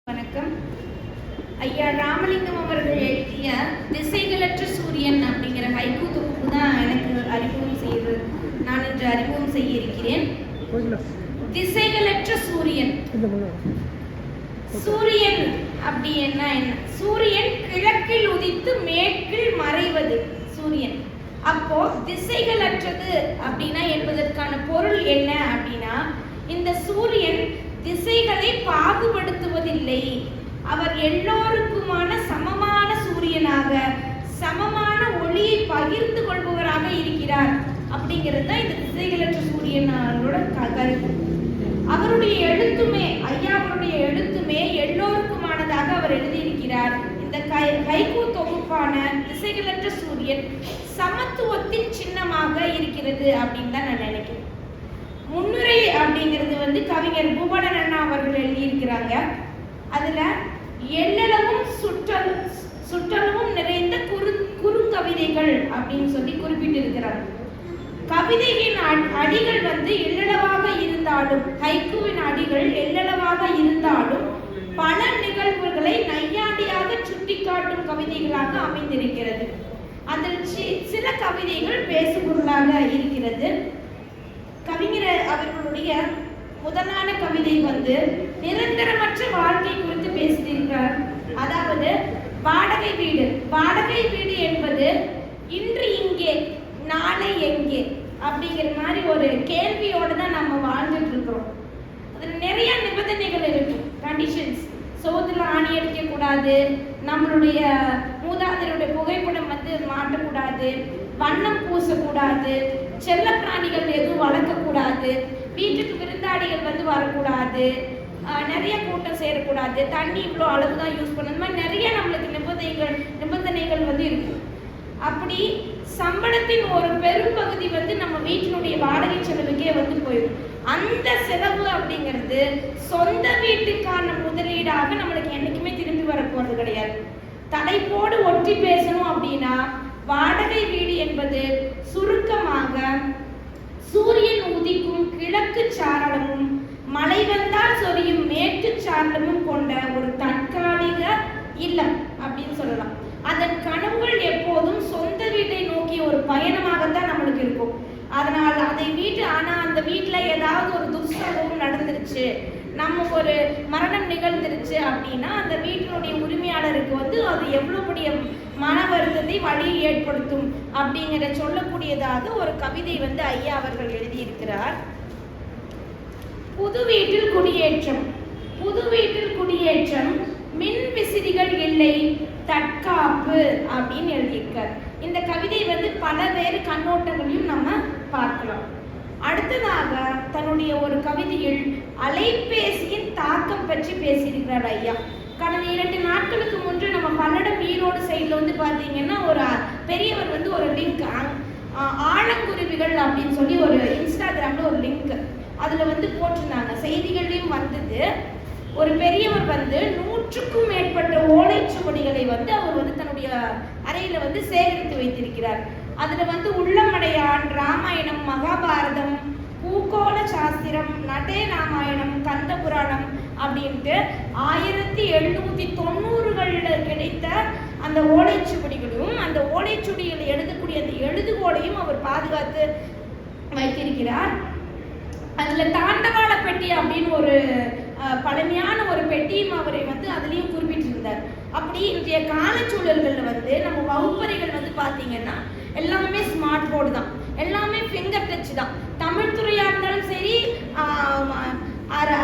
வணக்கம். ஐயா ராமலிங்கம் அவர்கள் எழுதிய திசைகளற்ற சூரியன் அப்படிங்கிற ஹைக்கூ தொகுப்பு தான் எனக்கு நான் இன்று அறிமுகம் செய்ய இருக்கிறேன். திசைகளற்ற சூரியன். சூரியன் அப்படி என்ன? சூரியன் கிழக்கில் உதித்து மேற்கில் மறைவது சூரியன். அப்போ திசைகளற்றது அப்படின்னா என்பதற்கான பொருள் என்ன அப்படின்னா, இந்த சூரியன் திசைகளை பாகுபடுத்துவதில்லை. அவர் எல்லோருக்குமான சமமான சூரியனாக, சமமான ஒளியை பகிர்ந்து கொள்பவராக இருக்கிறார் அப்படிங்கிறது தான் இந்த திசைகளற்ற சூரியனோட கருத்து. அவருடைய எழுத்துமே, ஐயாவுடைய எழுத்துமே எல்லோருக்குமானதாக அவர் எழுதியிருக்கிறார். இந்த ஹைக்கூ தொகுப்பான திசைகளற்ற சூரியன் சமத்துவத்தின் சின்னமாக இருக்கிறது அப்படின்னு தான் நான் நினைக்கிறேன். முன்னுரை அப்படிங்கிறது கவிஞர் பூபாலன் அண்ணா அவர்கள் எழுதியிருக்கிறாங்க. அதுல எல்லளவும் சுற்றளவும் நிறைந்த குறுங்கவிதைகள் அப்படின்னு சொல்லி குறிப்பிட்டிருக்கிறாங்க. கவிதையின் அடிகள் எல்லளவாக இருந்தாலும், ஹைக்கூவின் அடிகள் எல்லளவாக இருந்தாலும் பல நிகழ்வுகளை நையாண்டியாக சுட்டிக்காட்டும் கவிதைகளாக அமைந்திருக்கிறது. அதில் சில கவிதைகள் பேசுபொருளாக இருக்கிறது. கவிஞர் அவர்களுடைய முதலான கவிதை நிரந்தரமற்ற வாழ்க்கை குறித்து பேசியிருக்கிறார். அதாவது வாடகை வீடு. வாடகை வீடு என்பது இன்று இங்கே நாளை எங்கே அப்படிங்கிற மாதிரி ஒரு கேள்வியோடு தான் நம்ம வாழ்ந்துட்டு இருக்கிறோம். அதுல நிறைய நிபந்தனைகள் இருக்கும், கண்டிஷன்ஸ். சோத்துல ஆணி அடிக்க கூடாது, நம்மளுடைய மூதாதையருடைய புகைப்படம் மாட்டக்கூடாது, வண்ணம் பூசக்கூடாது, செல்ல பிராணிகள் எதுவும் வளர்க்கக்கூடாது, வீட்டுக்கு விருந்தாடிகள் வரக்கூடாது, நிறைய கூட்டம் சேரக்கூடாது, தண்ணி இவ்வளோ அளவு தான் யூஸ் பண்ண, இந்த மாதிரி நிறைய நம்மளுக்கு நிபந்தனைகள் இருக்கு. அப்படி சம்பளத்தின் ஒரு பெரும்பகுதி நம்ம வீட்டினுடைய வாடகை செலவுக்கே போயிடும். அந்த செலவு அப்படிங்கிறது சொந்த வீட்டுக்கான முதலீடாக நம்மளுக்கு என்னைக்குமே திரும்பி வர போறது கிடையாது. தலைப்போடு ஒட்டி பேசணும் அப்படின்னா, வாடகை வீடு என்பது சுருக்கமாக சூரியன் உதிக்கும் கிழக்கு சாரளமும் மழை வந்தால் சொரியும் மேற்கு சாரளமும் கொண்ட ஒரு தற்காலிக இல்லம் அப்படின்னு சொல்லலாம். அதன் கனவுகள் எப்போதும் சொந்த வீட்டை நோக்கி ஒரு பயணமாகத்தான் நம்மளுக்கு இருக்கும். அதனால் ஆனா அந்த வீட்டுல ஏதாவது ஒரு துஷ்சம்பவம் நடந்துருச்சு, நம்ம ஒரு மரணம் நிகழ்ந்துருச்சு அப்படின்னா அந்த வீட்டினுடைய உரிமையாளருக்கு அது எவ்வளவு பெரிய மன வருத்தத்தை வழியில் ஏற்படுத்தும் அப்படிங்கிற சொல்லக்கூடியதாக ஒரு கவிதை ஐயா அவர்கள் எழுதியிருக்கிறார். புது வீட்டில் குடியேற்றம். புது வீட்டில் குடியேற்றம், மின் விசிறிகள் இல்லை, தற்காப்பு அப்படின்னு எழுதியிருக்கார். இந்த கவிதை பல வேறு கண்ணோட்டங்களையும் நம்ம பார்க்கலாம். அடுத்ததாக தன்னுடைய ஒரு கவிதையில் அலைபேசியின் தாக்கம் பற்றி பேசியிருக்கிறார் ஐயா. கடந்த 2 நாட்களுக்கு முன்பு நம்ம பல்லடம் ஈரோடு சைட்ல பார்த்தீங்கன்னா ஒரு பெரியவர் ஒரு லிங்க், ஆழங்குருவிகள் அப்படின்னு சொல்லி ஒரு இன்ஸ்டாகிராம்ல ஒரு லிங்க் அதுல போட்டிருந்தாங்க. செய்திகளையும் வந்தது. ஒரு பெரியவர் 100க்கும் மேற்பட்ட ஓலைச்சுவடிகளை அவர் தன்னுடைய அறையில சேகரித்து வைத்திருக்கிறார். அதுல உள்ளமடையான், ராமாயணம், மகாபாரதம், பூகோள சாஸ்திரம், நடே ராமாயணம், கந்த புராணம் அப்படின்ட்டு 1790களில் கிடைத்த அந்த ஓலைச்சுவடிகளும், அந்த ஓலைச்சுவடிகளை எழுதக்கூடிய அந்த எழுதுகோலையும் அவர் பாதுகாத்து வைத்திருக்கிறார். அதுல தாண்டவாள பெட்டி அப்படின்னு ஒரு பழமையான ஒரு பெட்டியும் அவரை அதுலயும் குறிப்பிட்டிருந்தார். அப்படி இன்றைய காலச்சூழல்கள்ல நம்ம வகுப்பறைகள் பார்த்தீங்கன்னா எல்லாமே ஸ்மார்ட் போர்டு தான், எல்லாமே ஃபிங்கர் டச் தான். தமிழ் துறையா இருந்தாலும் சரி,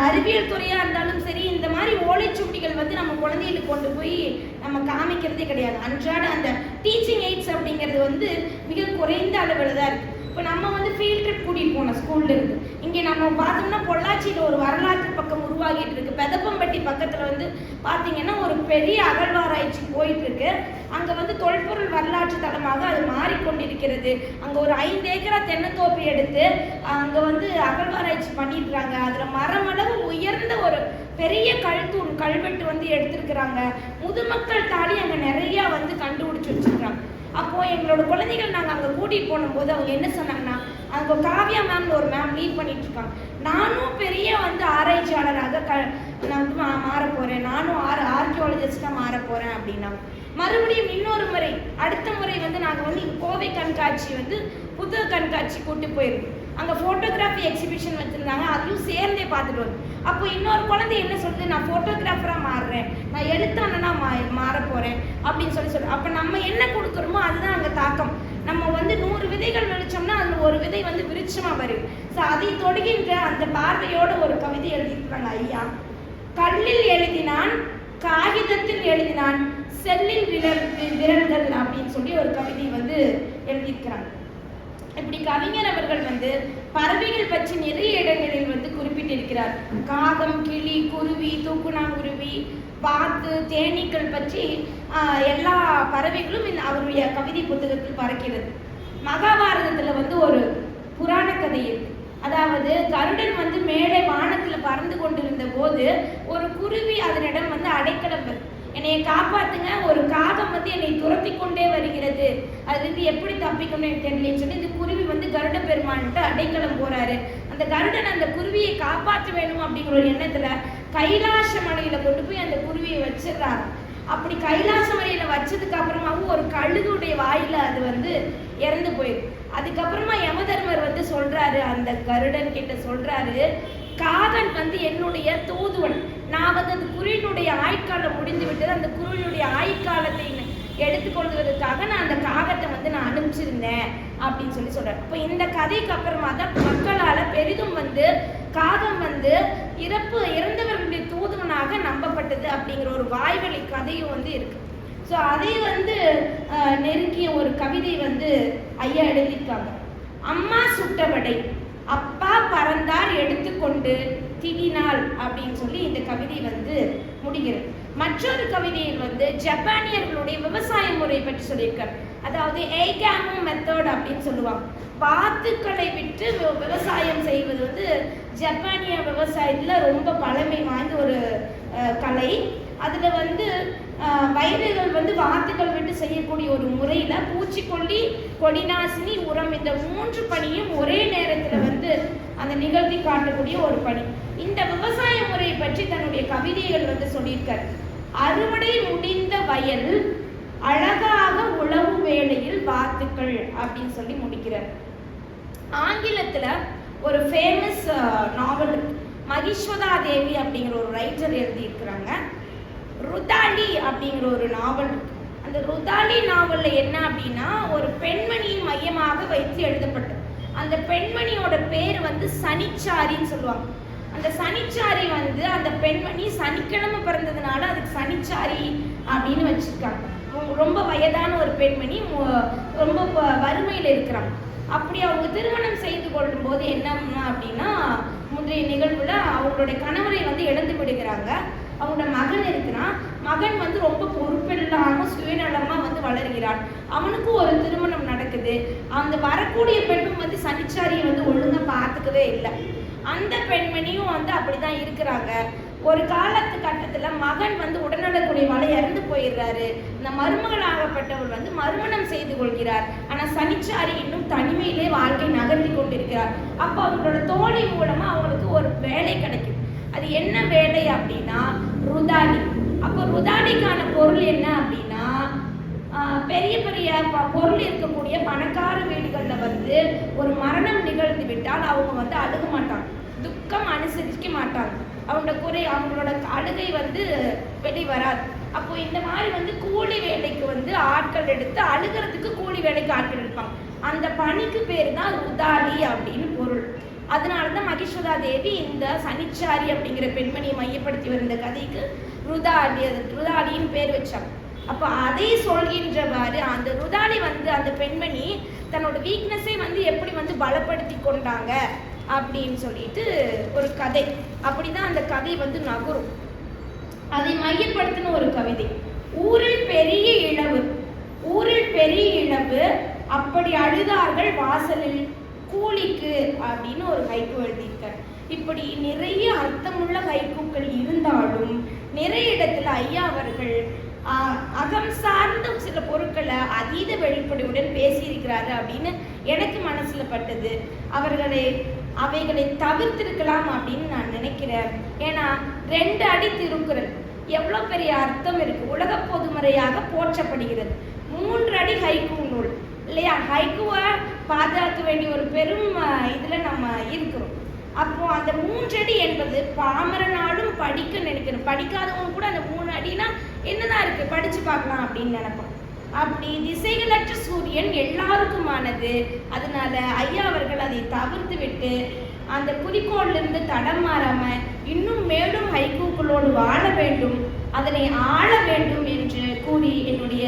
அறிவியல் துறையா இருந்தாலும் சரி, இந்த மாதிரி ஓலைச்சுவடிகள் நம்ம குழந்தைகளுக்கு கொண்டு போய் நம்ம காமிக்கிறதே கிடையாது. அன்றாட அந்த டீச்சிங் எய்ட்ஸ் அப்படிங்கிறது மிக குறைந்த அளவில் தான் இருக்கு. இப்போ நம்ம ஃபீல்ட் ட்ரிப் கூட்டிகிட்டு போனோம் ஸ்கூல்ல இருந்து. இங்கே நம்ம பார்த்தோம்னா பொள்ளாச்சியில் ஒரு வரலாற்று பக்கம் உருவாகிட்டு இருக்கு. பெதப்பம்பட்டி பக்கத்தில் பார்த்தீங்கன்னா ஒரு பெரிய அகழ்வாராய்ச்சி போயிட்டு இருக்கு. அங்கே தொல்பொருள் வரலாற்று தளமாக அது மாறிக்கொண்டிருக்கிறது. அங்கே ஒரு 5 ஏக்கரா தென்னந்தோப்பு எடுத்து அங்கே அகழ்வாராய்ச்சி பண்ணிட்டுறாங்க. அதில் மரமளவு உயர்ந்த ஒரு பெரிய கல்வெட்டு எடுத்திருக்கிறாங்க. முதுமக்கள் தாடி அங்கே நிறையா கண்டுபிடிச்சு வச்சிருக்காங்க. அப்போ எங்களோட குழந்தைகள் நாங்கள் அங்கே கூட்டிகிட்டு போகும்போது அவங்க என்ன சொன்னாங்கன்னா, அங்கே காவியா மேம்னு ஒரு மேம் லீட் பண்ணிட்டு இருக்காங்க. நானும் பெரிய ஆராய்ச்சி ஆராய்ச்சியாளராக நான் வந்து மாற போறேன், நானும் ஆர்கியாலஜிஸ்டா மாற போறேன் அப்படின்னா. மறுபடியும் இன்னொரு முறை, அடுத்த முறை வந்து நாங்கள் வந்து கோவை கண்காட்சி வந்து புத்தக கண்காட்சி கூட்டு போயிருக்கோம். அங்கே ஃபோட்டோகிராஃபி எக்ஸிபிஷன் வச்சுருந்தாங்க, அதையும் சேர்ந்தே பார்த்துட்டு வரும். அப்போ இன்னொரு குழந்தை என்ன சொல்லுது, நான் ஃபோட்டோகிராஃபராக மாறுறேன், நான் எழுத்தாளனா மாற போகிறேன் அப்படின்னு சொல்லி அப்போ நம்ம என்ன கொடுக்குறோமோ அதுதான் அங்கே தாக்கம். நம்ம வந்து 100 விதைகள் விழிச்சோம்னா அதில் ஒரு விதை வந்து விருட்சமாக வரும். ஸோ அதை தொடுகின்ற அந்த பார்வையோட ஒரு கவிதை எழுதியிருக்காங்க ஐயா. கல்லில் எழுதினான், காகிதத்தில் எழுதினான், செல்லில் விரல்கள் அப்படின்னு சொல்லி ஒரு கவிதை வந்து எழுதியிருக்கிறாங்க. இப்படி கவிஞர் அவர்கள் வந்து பறவைகள் பற்றி நிறைய இடங்களில் வந்து குறிப்பிட்டிருக்கிறார். காகம், கிளி, குருவி, தூக்குநாங்குருவி, பாத்து, தேனீக்கள் பற்றி எல்லா பறவைகளும் அவருடைய கவிதை புத்தகத்தில் பறக்கிறது. மகாபாரதத்துல வந்து ஒரு புராண கதை இருக்கு. அதாவது கருடன் வந்து மேலே வானத்துல பறந்து கொண்டிருந்த போது ஒரு குருவி அதனிடம் வந்து அடைக்கலம் பெறும். என்னைய காப்பாத்துங்க, ஒரு காகம் வந்து என்னை துரத்தி கொண்டே வருகிறது, அதுலேருந்து எப்படி தப்பிக்கணும்னு எனக்கு தெரியலன்னு சொல்லி இந்த குருவி வந்து கருட பெருமான்ட்டு அடைக்கலம் போறாரு. அந்த கருடன் அந்த குருவியை காப்பாற்ற வேணும் அப்படிங்கிற ஒரு எண்ணத்துல கைலாச மலையில கொண்டு போய் அந்த குருவியை வச்சிடறாரு. அப்படி கைலாச மலையில வச்சதுக்கு அப்புறமாவும் ஒரு கழுகுடைய வாயில அது வந்து இறந்து போயிருக்கு. அதுக்கப்புறமா யமதர்மர் வந்து சொல்றாரு, அந்த கருடன் கிட்ட சொல்றாரு, காகன் வந்து என்னுடைய தூதுவன், நான் வந்து அந்த குருவினுடைய ஆயுட்காலம் முடிந்து விட்டது, அந்த குருவினுடைய ஆயுட்காலத்தை எடுத்துக்கொள்வதற்காக நான் அந்த காகத்தை வந்து நான் அனுப்பிச்சிருந்தேன் அப்படின்னு சொல்லி சொல்றேன். இப்போ இந்த கதைக்கு அப்புறமா தான் மக்களால பெரிதும் வந்து காகம் வந்து இறந்தவர்களுடைய தூதுவனாக நம்பப்பட்டது அப்படிங்கிற ஒரு வாய்வழி கதையும் வந்து இருக்கு. ஸோ அதை வந்து நெருங்கிய ஒரு கவிதை வந்து ஐயா எழுதியிருக்காங்க. அம்மா சுட்டவடை, அப்பா பறந்தார் எடுத்துக்கொண்டு திடினாள் அப்படின்னு சொல்லி இந்த கவிதை வந்து முடிகிறது. மற்றொரு கவிதையில் வந்து ஜப்பானியர்களுடைய விவசாய முறை பற்றி சொல்லியிருக்கார். அதாவது ஏகாமோ மெத்தட் அப்படின்னு சொல்லுவாங்க. பாத்துக்களை விட்டு விவசாயம் செய்வது வந்து ஜப்பானிய விவசாயத்துல ரொம்ப பழமை வாய்ந்த ஒரு கலை. அதுல வந்து வயல்கள் வந்து வாத்துக்கள் விட்டு செய்யக்கூடிய ஒரு முறையில பூச்சிக்கொல்லி, கொடிநாசினி, உரம், இந்த 3 பணியும் ஒரே நேரத்துல வந்து அந்த நிகழ்த்தி காட்டக்கூடிய ஒரு பணி. இந்த விவசாய முறையை பற்றி தன்னுடைய கவிதைகள் வந்து சொல்லியிருக்காரு. அறுவடை முடிந்த வயல், அழகாக உழவு வேளையில் வாத்துக்கள் அப்படின்னு சொல்லி முடிக்கிறார். ஆங்கிலத்துல ஒரு ஃபேமஸ் நாவல் மகிஸ்வதா தேவி அப்படிங்கிற ஒரு ரைட்டர் எழுதியிருக்கிறாங்க. ருதாலி அப்படிங்கிற ஒரு நாவல். அந்த ருதாலி நாவல்ல என்ன அப்படின்னா, ஒரு பெண்மணியை மையமாக வைத்து எழுதப்பட்டது. அந்த பெண்மணியோட பேர் வந்து சனிச்சாரின்னு சொல்லுவாங்க. அந்த சனிச்சாரி வந்து அந்த பெண்மணி சனிக்கிழமை பிறந்ததுனால அதுக்கு சனிச்சாரி அப்படின்னு வச்சிருக்காங்க. ரொம்ப வயதான ஒரு பெண்மணி, ரொம்ப வறுமையில் இருக்கிறாங்க. அப்படி அவங்க திருமணம் செய்து கொள்ளும் போது என்ன அப்படின்னா, முந்தைய நிகழ்வுல அவங்களுடைய கணவரை வந்து இழந்து விடுகிறாங்க. அவங்களோட மகன் இருக்கிறான். மகன் வந்து ரொம்ப பொறுப்பில்லாம சுயநலமா வந்து வளர்கிறான். அவனுக்கும் ஒரு திருமணம் நடக்குது. அந்த வரக்கூடிய பெண்ணும் வந்து சனிச்சாரியை வந்து ஒழுங்கா பார்த்துக்கவே இல்லை. அந்த பெண்மணியும் வந்து அப்படிதான் இருக்கிறாங்க. ஒரு கட்டத்துல மகன் வந்து உடல்நலக்குறைவால இறந்து போயிடுறாரு. இந்த மருமகள் ஆகப்பட்டவர் வந்து மறுமணம் செய்து கொள்கிறார். ஆனா சனிச்சாரி இன்னும் தனிமையிலே வாழ்க்கை நகர்த்தி கொண்டிருக்கிறார். அப்போ அவங்களோட தோழி மூலமா அவங்களுக்கு ஒரு வேலை கிடைக்கும். அது என்ன வேலை அப்படின்னா ருதாலி. அப்போ ருதாலிக்கான பொருள் என்ன அப்படின்னா, பெரிய பெரிய பொருள் இருக்கக்கூடிய பணக்கார வீடுகளில் வந்து ஒரு மரணம் நிகழ்ந்து விட்டால் அவங்க வந்து அழுக மாட்டாங்க, துக்கம் அனுசரிக்க மாட்டாங்க. அவங்களோட அழுகை வந்து வெளி வராது. அப்போ இந்த மாதிரி வந்து கூலி வேலைக்கு வந்து ஆட்கள் எடுத்து அழுகிறதுக்கு கூலி வேலைக்கு ஆட்கள் எடுப்பாங்க. அந்த பணிக்கு பேர் தான் ருதாலி அப்படின்னு பொருள். அதனாலதான் மகிஸ்வதா தேவி இந்த சனிச்சாரி அப்படிங்கிற பெண்மணியை மையப்படுத்தி வந்த கதைக்கு ருதாலின்னு பேர் வச்சாங்க. அப்போ அதை சொல்கின்றவாறு அந்த ருதாலி வந்து அந்த பெண்மணி தன்னோட வீக்னஸை வந்து எப்படி வந்து பலப்படுத்தி கொண்டாங்க அப்படின்னு சொல்லிட்டு ஒரு கதை. அப்படிதான் அந்த கதை வந்து நகரும். அதை மையப்படுத்தின ஒரு கவிதை. ஊரில் பெரிய இழவு, ஊரில் பெரிய இழவு, அப்படி அழுதார்கள் வாசலில் கூலிக்கு அப்படின்னு ஒரு ஹைக்கூ எழுதியிருக்கார். இப்படி நிறைய அர்த்தமுள்ள ஹைக்கூக்கள் இருந்தாலும் நிறைய இடத்துல ஐயா அவர்கள் அகம் சார்ந்த சில பொருட்களை அதீத வெளிப்படையுடன் பேசியிருக்கிறாரு அப்படின்னு எனக்கு மனசுல பட்டது. அவர்களை அவைகளை தவிர்த்திருக்கலாம் அப்படின்னு நான் நினைக்கிறேன். ஏன்னா 2 அடி திருக்குறள் எவ்வளோ பெரிய அர்த்தம் இருக்கு. உலக பொதுமறையாக போற்றப்படுகிறது. 3 அடி ஹைக்கூ நூல் இல்லையா? ஹைக்கூவை பாதுகாக்க வேண்டிய ஒரு பெரும் இதில் நம்ம இருக்கிறோம். அப்போ அந்த 3 அடி என்பது பாமரனாலும் படிக்க நினைக்கணும். படிக்காதவங்க கூட அந்த 3 அடினா என்னதான் இருக்கு, படிச்சு பார்க்கலாம் அப்படின்னு நினைப்போம். அப்படி திசைகளற்ற சூரியன் எல்லாருக்குமானது. அதனால ஐயா அவர்கள் அதை தவிர்த்து விட்டு அந்த குறிக்கோளிலிருந்து தடம் மாறாம இன்னும் மேலும் ஹைக்கூக்களோடு வாழ வேண்டும், அதனை ஆள வேண்டும் என்று கூறி என்னுடைய